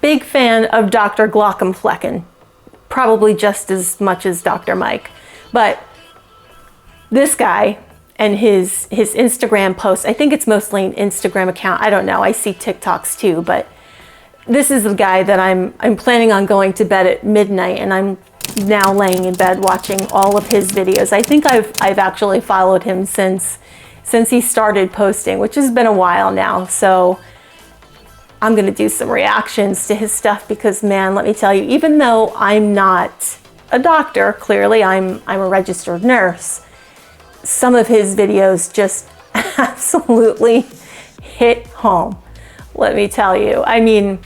big fan of Dr. Glaucomflecken, probably just as much as Dr. Mike. But this guy and his Instagram posts, I think it's mostly an Instagram account. I don't know. I see TikToks too, but this is the guy that I'm planning on going to bed at midnight, and I'm now laying in bed watching all of his videos. I think I've actually followed him since he started posting, which has been a while now. So I'm going to do some reactions to his stuff because, man, let me tell you, even though I'm not a doctor, clearly I'm a registered nurse, some of his videos just absolutely hit home. Let me tell you. I mean,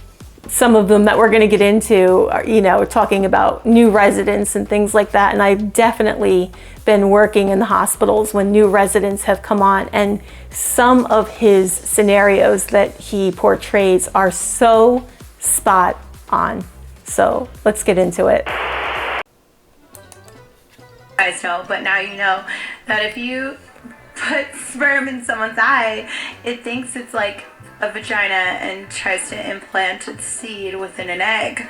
some of them that we're going to get into are, you know, talking about new residents and things like that. And I've definitely been working in the hospitals when new residents have come on, and some of his scenarios that he portrays are so spot on. So let's get into it. Guys know, but now you know that if you put sperm in someone's eye, it thinks it's like a vagina and tries to implant its seed within an egg.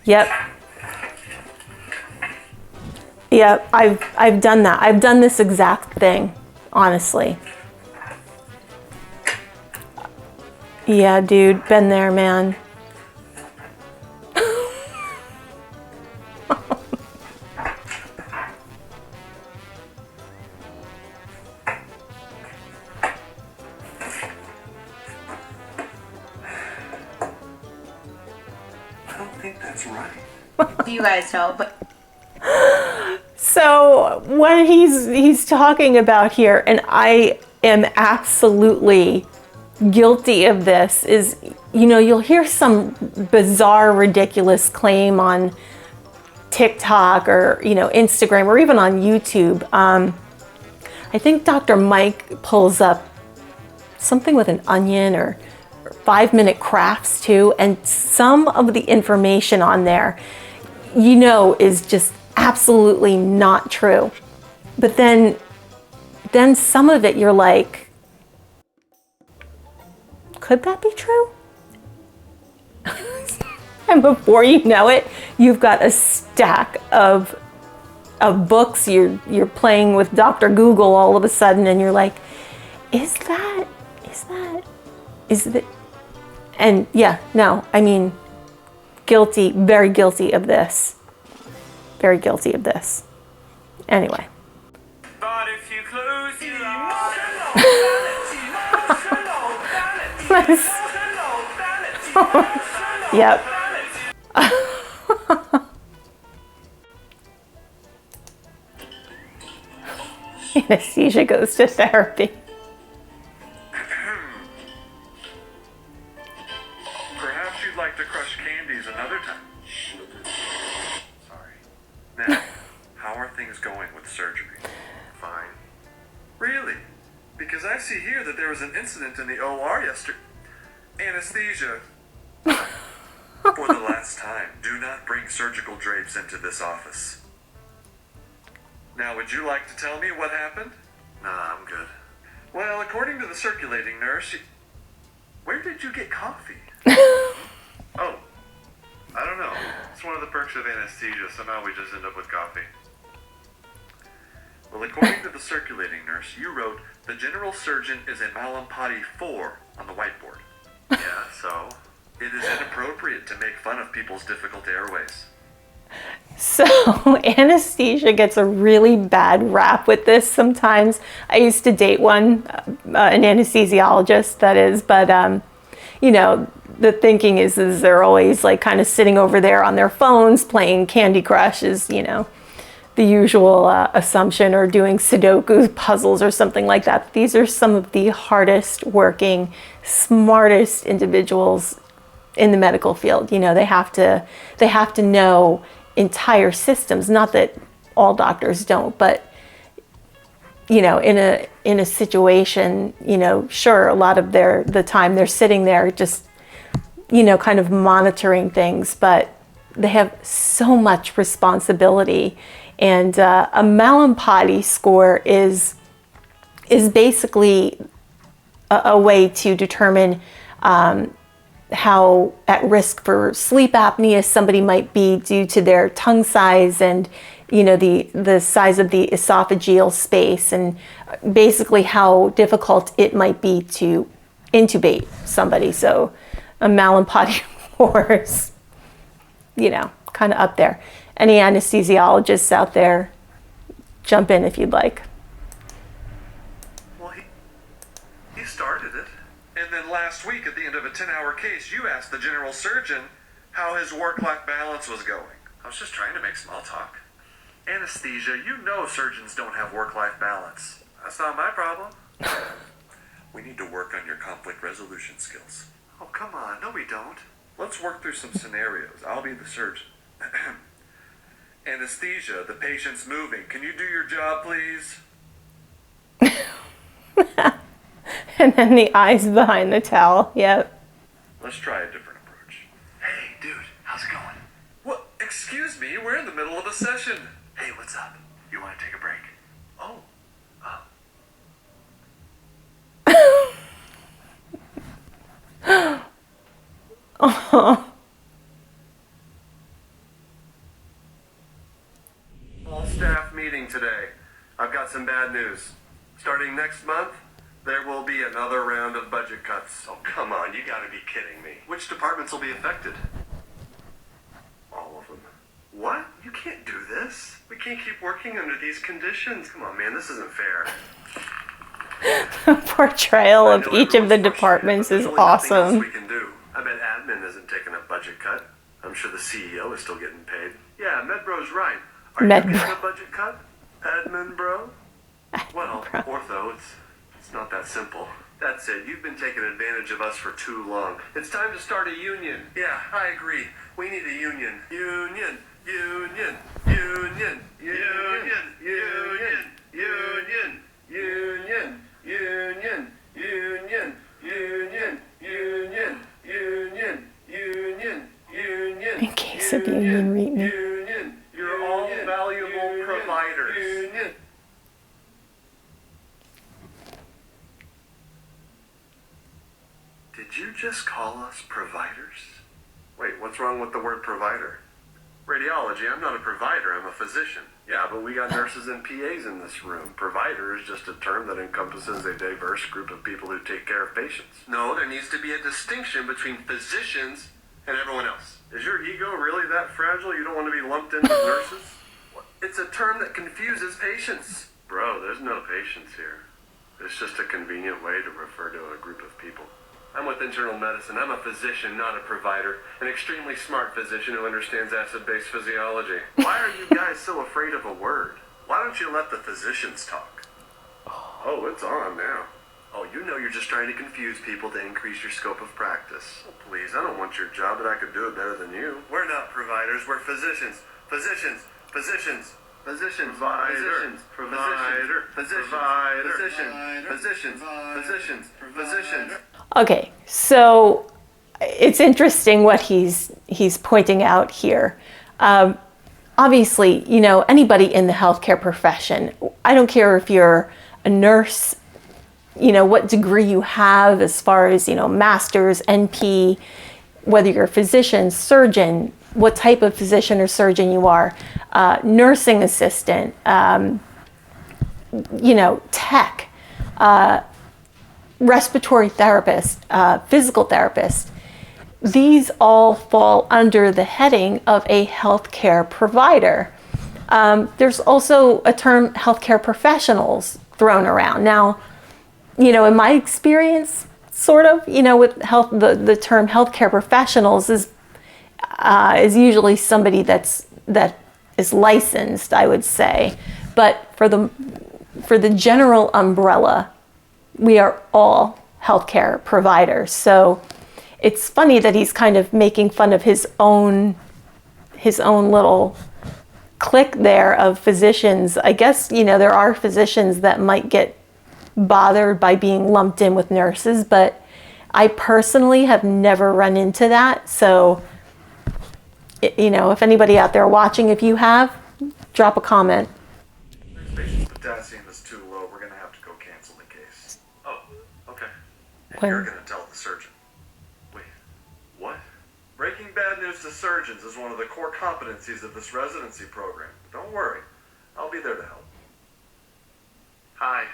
Yep. Yep, I've done that. I've done this exact thing, honestly. Yeah, dude, been there, man. You guys know, but so what he's talking about here, and I am absolutely guilty of this, is, you know, you'll hear some bizarre, ridiculous claim on TikTok or, you know, Instagram or even on YouTube. I think Dr. Mike pulls up something with an onion or 5-minute crafts too, and some of the information on there, you know, is just absolutely not true. But then some of it you're like, could that be true? And before you know it, you've got a stack of books. You're playing with Dr. Google all of a sudden, and you're like, is that? And yeah, no, I mean, guilty, very guilty of this. Very guilty of this. Anyway. But if you close your eyes, Yep. Anesthesia goes to therapy. perhaps you'd like to crush candies another time. Sorry. Now, how are things going with surgery? Fine. Really? Because I see here that there was an incident in the OR yesterday. Anesthesia. For the last time, do not bring surgical drapes into this office. Now, would you like to tell me what happened? Nah, I'm good. Well, according to the circulating nurse, where did you get coffee? Oh, I don't know. It's one of the perks of anesthesia. Somehow we just end up with coffee. Well, according to the circulating nurse, you wrote, the general surgeon is a malampati 4 on the whiteboard. Yeah, so? It is inappropriate to make fun of people's difficult airways. So anesthesia gets a really bad rap with this sometimes. I used to date one, an anesthesiologist, that is, but you know, the thinking is they're always like kind of sitting over there on their phones playing Candy Crush, is, you know, the usual assumption, or doing Sudoku puzzles or something like that. These are some of the hardest working, smartest individuals in the medical field. You know, they have to know entire systems. Not that all doctors don't, but you know, in a situation, you know, sure, a lot of the time they're sitting there just, you know, kind of monitoring things, but they have so much responsibility. And a malampati score is basically a way to determine how at risk for sleep apnea somebody might be due to their tongue size and, you know, the size of the esophageal space, and basically how difficult it might be to intubate somebody. So a Malampati horse, you know, kind of up there. Any anesthesiologists out there, jump in if you'd like. Well, he started it. And then last week, at the end of a 10-hour case, you asked the general surgeon how his work-life balance was going. I was just trying to make small talk. Anesthesia, you know surgeons don't have work-life balance. That's not my problem. We need to work on your conflict resolution skills. Oh, come on. No, we don't. Let's work through some scenarios. I'll be the surgeon. Anesthesia, the patient's moving. Can you do your job, please? And then the eyes behind the towel. Yep. Let's try a different approach. Hey, dude, how's it going? What? Excuse me, we're in the middle of a session. Hey, what's up? You want to take a break? Oh. Oh. All staff meeting today. I've got some bad news. Starting next month, there will be another round of budget cuts. Oh, come on, you gotta be kidding me. Which departments will be affected? All of them. What? You can't do this. We can't keep working under these conditions. Come on, man, this isn't fair. Portrayal of each of the departments is awesome. We can do. I bet admin isn't taking a budget cut. I'm sure the CEO is still getting paid. Yeah, MedBro's right. Are you getting a budget cut, admin bro? Well, ortho, it's not that simple. That's it. You've been taking advantage of us for too long. It's time to start a union. Yeah, I agree. We need a union. Union. Union. Union. Union. Union. Union. Union. Union. Union. Union. Union. Union. Union. Union. In case of union, read me. Union. You're all valuable providers. Union. Did you just call us providers? Wait, what's wrong with the word provider? Radiology, I'm not a provider, I'm a physician. Yeah, but we got nurses and PAs in this room. Provider is just a term that encompasses a diverse group of people who take care of patients. No, there needs to be a distinction between physicians and everyone else. Is your ego really that fragile you don't want to be lumped in with nurses? It's a term that confuses patients. Bro, there's no patients here. It's just a convenient way to refer to a group of people. I'm with internal medicine. I'm a physician, not a provider. An extremely smart physician who understands acid-base physiology. Why are you guys so afraid of a word? Why don't you let the physicians talk? Oh, it's on now. Oh, you know you're just trying to confuse people to increase your scope of practice. Oh, please, I don't want your job, but I could do it better than you. We're not providers, we're physicians. Physicians. Physicians. Physicians. Provider. Provider. Physicians. Provider. Physicians. Physicians. Physicians. Physicians. Okay, so it's interesting what he's pointing out here. Obviously, you know, anybody in the healthcare profession, I don't care if you're a nurse, you know, what degree you have as far as, you know, master's, NP, whether you're a physician, surgeon, what type of physician or surgeon you are, nursing assistant, you know, tech, respiratory therapist, physical therapist. These all fall under the heading of a healthcare provider. There's also a term healthcare professionals thrown around. Now, you know, in my experience, sort of, you know, with health, the term healthcare professionals is usually somebody that is licensed, I would say. But for the general umbrella, we are all healthcare providers. So it's funny that he's kind of making fun of his own little clique there of physicians. I guess, you know, there are physicians that might get bothered by being lumped in with nurses, but I personally have never run into that. So, you know, if anybody out there watching, if you have, drop a comment. This patient's potassium is too low. We're going to have to go cancel the case. Oh, okay. And you're going to tell the surgeon. Wait, what? Breaking bad news to surgeons is one of the core competencies of this residency program. Don't worry, I'll be there to help. Hi,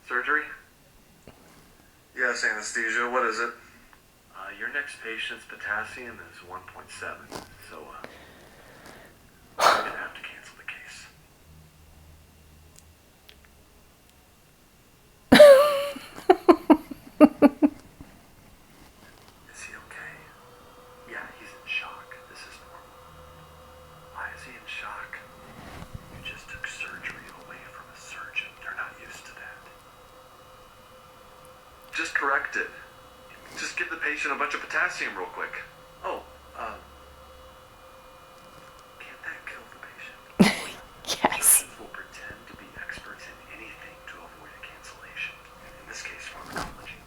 surgery? Yes, anesthesia, what is it? Your next patient's potassium is 1.7, so I'm going to have to cancel the case. Is he okay? Yeah, he's in shock. This is normal. Why is he in shock? You just took surgery away from a surgeon. They're not used to that. Just correct it. Just give the patient a bunch of potassium real quick. Oh, can't that kill the patient? Yes. Surgeons will pretend to be experts in anything to avoid a cancellation. In this case, pharmacology.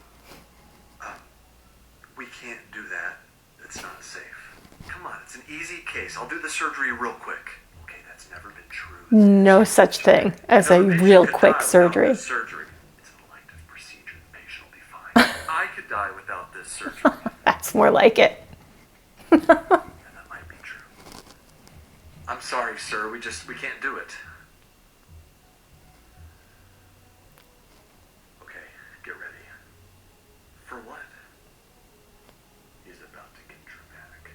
We can't do that. It's not safe. Come on, it's an easy case. I'll do the surgery real quick. Okay, that's never been true. No such thing as a real quick surgery. Surgery. It's an elective procedure. The patient will be fine. I could die without this surgery. That's more like it. And that might be true. I'm sorry, sir. We can't do it. Okay, get ready. For what? He's about to get dramatic.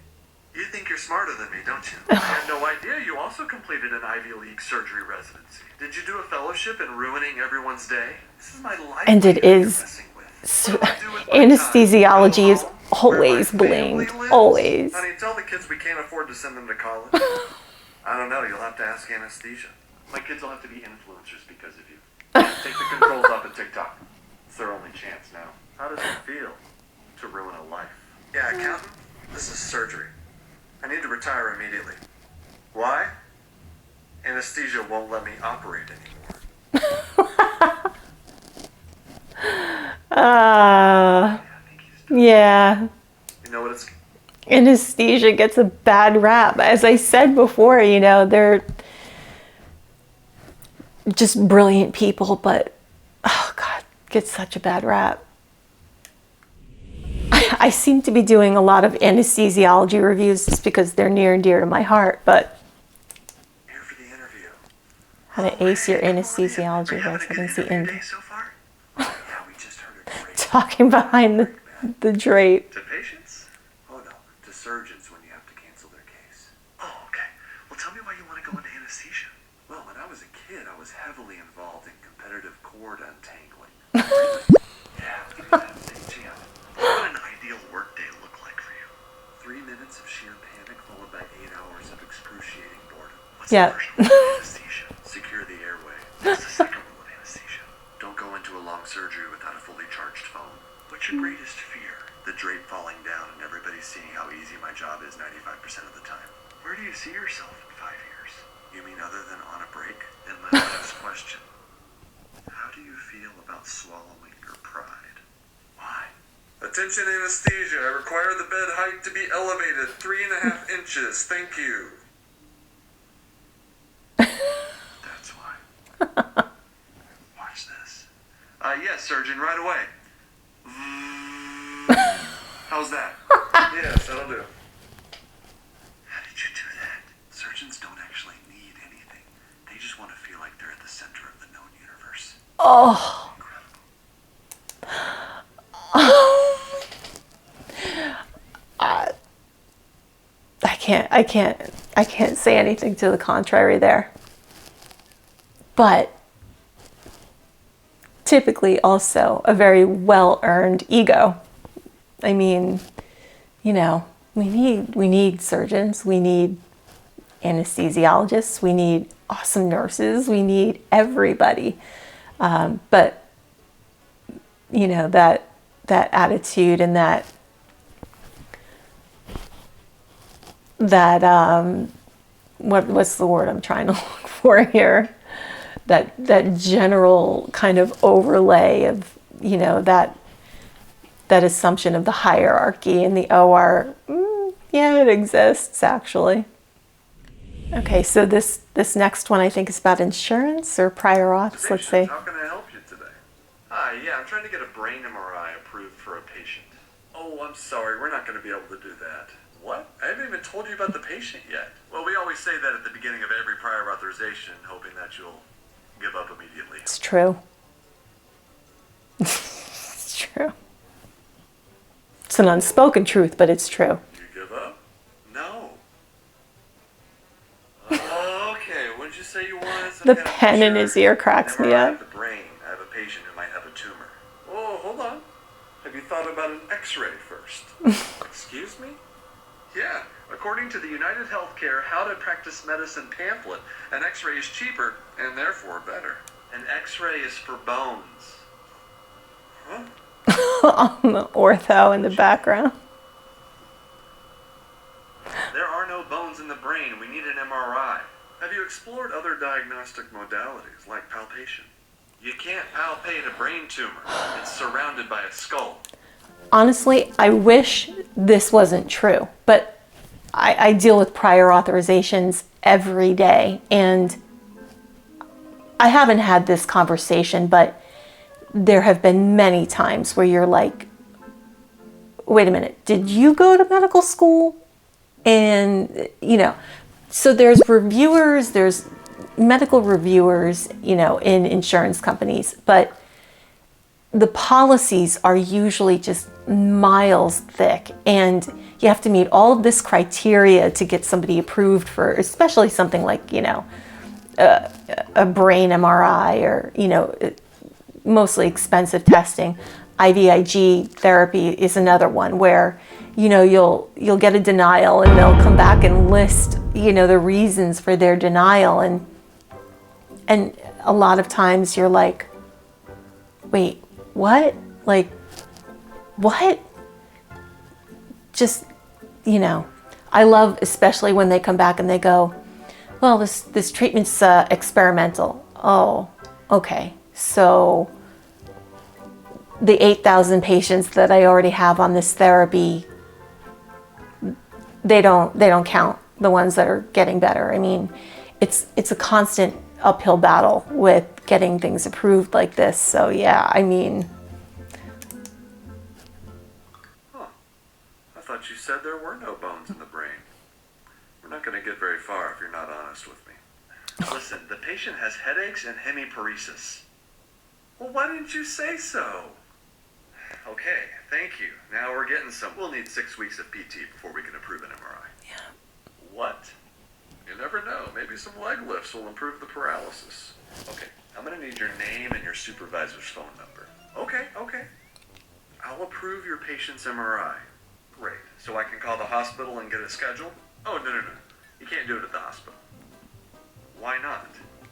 You think you're smarter than me, don't you? I had no idea you also completed an Ivy League surgery residency. Did you do a fellowship in ruining everyone's day? This is my life. And it is. So, anesthesiology is always blamed. Always. Honey, tell the kids we can't afford to send them to college. I don't know. You'll have to ask anesthesia. My kids will have to be influencers because of you. Take the controls off of Tik Tok. It's their only chance now. How does it feel to ruin a life? Yeah, accountant, this is surgery. I need to retire immediately. Why? Anesthesia won't let me operate anymore. Yeah. You know what it's... Anesthesia gets a bad rap. As I said before, you know, they're just brilliant people, but, oh God, gets such a bad rap. I seem to be doing a lot of anesthesiology reviews just because they're near and dear to my heart, but Here for the interview. how to ace your anesthesiology residency in. So far? Oh, yeah, we just heard a great... Talking behind the drape. To patients? Oh, no. To surgeons when you have to cancel their case. Oh, okay. Well, tell me why you want to go into anesthesia. Well, when I was a kid, I was heavily involved in competitive cord untangling. Yeah, give me that thing, Jam. What would an ideal workday look like for you? 3 minutes of sheer panic followed by 8 hours of excruciating boredom. What's Yeah. the first rule of anesthesia? Secure the airway. What's the second rule of anesthesia? Don't go into a long surgery without a fully charged phone. What's your greatest fear? The drape falling down and everybody seeing how easy my job is 95% of the time. Where do you see yourself in 5 years? You mean other than on a break? And my last question. How do you feel about swallowing your pride? Why? Attention anesthesia. I require the bed height to be elevated 3.5 inches. Thank you. That's why. Watch this. Yes, surgeon, right away. How's that? Yes, that'll do. How did you do that? Surgeons don't actually need anything. They just want to feel like they're at the center of the known universe. Oh. I can't say anything to the contrary there. But typically also a very well-earned ego. I mean, you know, we need surgeons, we need anesthesiologists, we need awesome nurses, we need everybody. But you know, that attitude and that what's the word I'm trying to look for here? That general kind of overlay of, you know, that assumption of the hierarchy in the OR. Yeah, it exists actually. Okay, so this next one I think is about insurance or prior auths. Let's see. How can I help you today? Hi, Yeah, I'm trying to get a brain MRI approved for a patient. Oh, I'm sorry, we're not going to be able to do that. What? I haven't even told you about the patient yet. Well, we always say that at the beginning of every prior authorization, hoping that you'll give up immediately. It's true. It's true. It's an unspoken truth, but it's true. You give up? No. Okay, what did you say you wanted? The pen in his ear cracks me MRI up. of the brain. I have a patient who might have a tumor. Oh, hold on. Have you thought about an X-ray first? Excuse me? Yeah. According to the United Healthcare How to Practice Medicine pamphlet, an X-ray is cheaper and therefore better. An X-ray is for bones. Huh? Ortho in the background. There are no bones in the brain. We need an MRI. Have you explored other diagnostic modalities like palpation? You can't palpate a brain tumor. It's surrounded by a skull. Honestly, I wish this wasn't true, but I deal with prior authorizations every day, and I haven't had this conversation, but there have been many times where you're like, wait a minute, did you go to medical school? And, so there's reviewers, there's medical reviewers, in insurance companies, but the policies are usually just miles thick, and you have to meet all of this criteria to get somebody approved for, especially something like, a brain MRI or, mostly expensive testing. IVIG therapy is another one where, you'll get a denial and they'll come back and list, the reasons for their denial. And a lot of times you're like, wait, what? Like, what? Just, I love, especially when they come back and they go, well, this treatment's experimental. Oh, okay. So the 8,000 patients that I already have on this therapy, they don't count, the ones that are getting better. I mean, it's a constant uphill battle with getting things approved like this. So yeah, I mean. Huh. I thought you said there were no bones in the brain. We're not going to get very far if you're not honest with me. Listen, the patient has headaches and hemiparesis. Well, why didn't you say so? Okay, thank you. Now we're getting some. We'll need 6 weeks of PT before we can approve an MRI. Yeah. What? You never know. Maybe some leg lifts will improve the paralysis. Okay, I'm going to need your name and your supervisor's phone number. Okay. I'll approve your patient's MRI. Great. So I can call the hospital and get it scheduled? Oh, no. You can't do it at the hospital. Why not?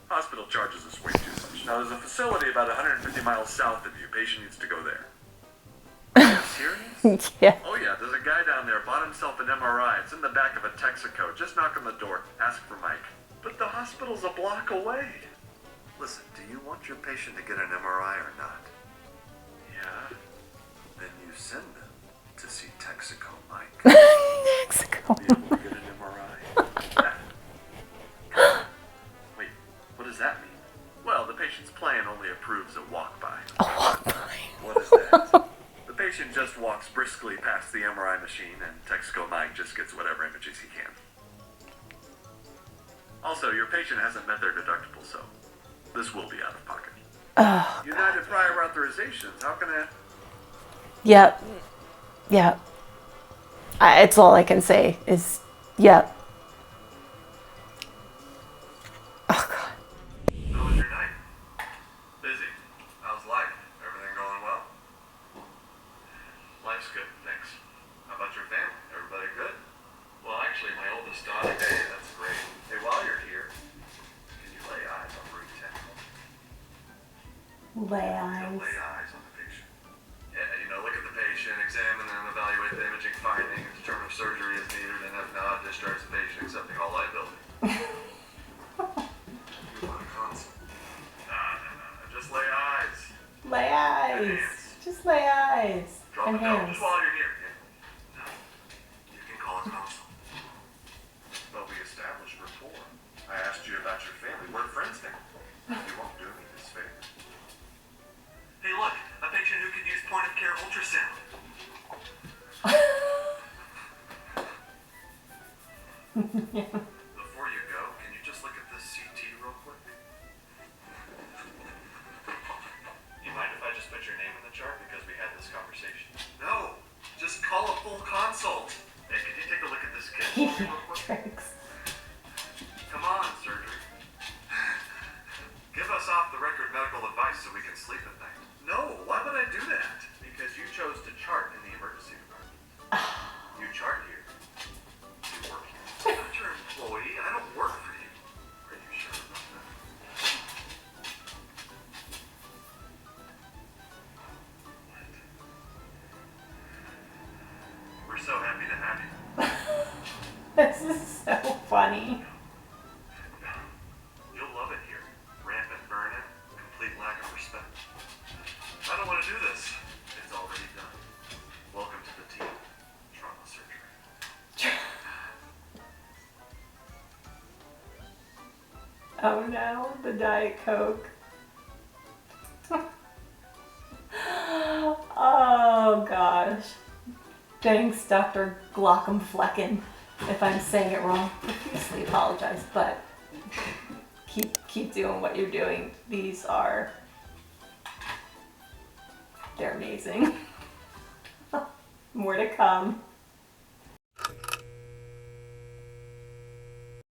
Hospital charges us way too much. Now, there's a facility about 150 miles south of you. Patient needs to go there. Are you serious? Yeah. Oh yeah, there's a guy down there, bought himself an MRI. It's in the back of a Texaco. Just knock on the door, ask for Mike. But the hospital's a block away. Listen, do you want your patient to get an MRI or not? Yeah? Then you send them to see Texaco Mike. Mexico. Be able to get an MRI. Wait, what does that mean? Well, the patient's plan only approves a walk-by. A walk-by. What is that? The patient just walks briskly past the MRI machine, and Texaco Mike just gets whatever images he can. Also, your patient hasn't met their deductible, so this will be out of pocket. Oh, United prior authorizations, how can I... Yep. It's all I can say is, yep. Oh, God. How was your night? Busy. How's life? Everything going well? Life's good, thanks. How about your family? Everybody good? Well, actually, my oldest daughter, hey, that's great. Hey, while you're here, can you lay eyes on room 10? Lay eyes. Lay eyes on the patient. Yeah, look at the patient, examine them, evaluate the imaging finding, and determine if surgery is needed, and if not, discharge the patient, accepting all liability. You want a consult? No. Just lay eyes. Lay eyes. Hands. Just lay eyes. Drop And it down hands. just while you're here. Yeah. No. You can call a consult. But we established rapport. I asked you about your family. We're friends now. You won't do me this favor. Hey, look. A Before you go, can you just look at this CT real quick? You mind if I just put your name in the chart because we had this conversation? No, just call a full consult. Hey, can you take a look at this kid for me real quick? Thanks. Come on, surgery. Give us off the record medical advice so we can sleep at night. No, why would I do that? Because you chose to chart in the emergency department. You chart here. You work here. I'm not your employee. I don't work for you. Are you sure about that? What? We're so happy to have you. This is so funny. You'll love it here. Rampant burnout, complete lack of respect. I don't want to do this. It's already done. Welcome to the team. Trauma surgery. Oh no, the Diet Coke. Oh gosh. Thanks, Dr. Glaucomflecken. If I'm saying it wrong, profusely apologize, but keep doing what you're doing. They're amazing. More to come.